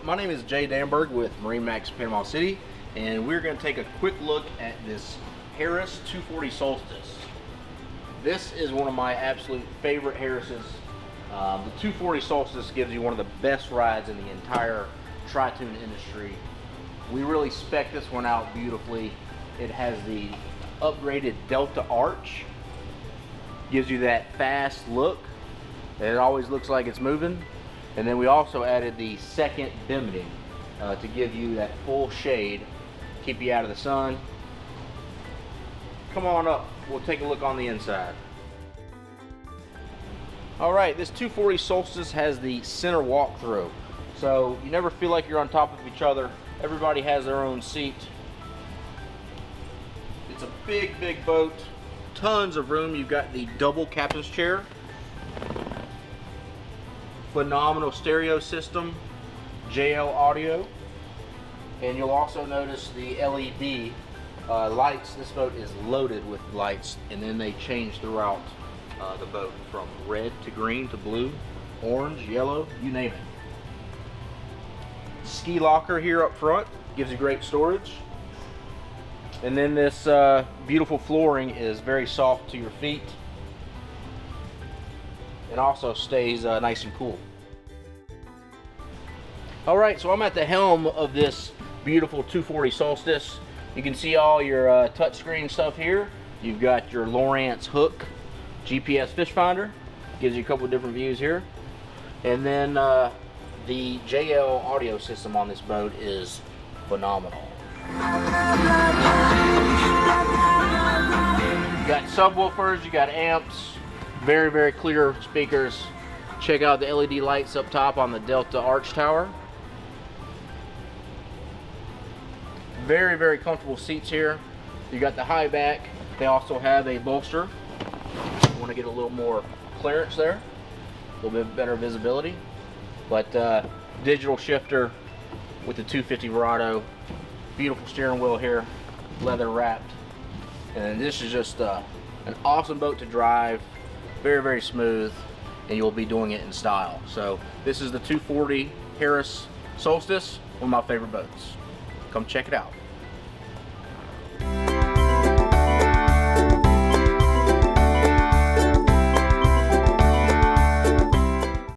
my name is Jay Danberg with MarineMax Panama City, and we're going to take a quick look at this Harris 240 Solstice. This is one of my absolute favorite Harrises. The 240 Solstice gives you one of the best rides in the entire tri-tune industry. We really spec this one out beautifully. It has the upgraded Delta arch, gives you that fast look. It always looks like it's moving. And then we also added the second bimini to give you that full shade, keep you out of the sun. Come on up, we'll take a look on the inside. All right, this 240 Solstice has the center walk-through, so you never feel like you're on top of each other. Everybody has their own seat. It's a big, big boat, tons of room. You've got the double captain's chair, phenomenal stereo system, JL audio, and you'll also notice the LED lights. This boat is loaded with lights, and then they change throughout the boat from red to green to blue, orange, yellow, you name it. Ski locker here up front gives you great storage, and then this beautiful flooring is very soft to your feet. It also stays nice and cool. All right, so I'm at the helm of this beautiful 240 Solstice. You can see all your touchscreen stuff here. You've got your Lowrance hook, GPS fish finder, gives you a couple of different views here. And then the JL audio system on this boat is phenomenal. You got subwoofers, you got amps, very, very clear speakers. Check out the LED lights up top on the Delta Arch Tower. Very, very comfortable seats here. You got the high back. They also have a bolster. You want to get a little more clearance there, a little bit better visibility. But digital shifter with the 250 Verado. Beautiful steering wheel here, leather wrapped. And this is just an awesome boat to drive. Very, very smooth, and you'll be doing it in style. So this is the 240 Harris Solstice, one of my favorite boats. Come check it out.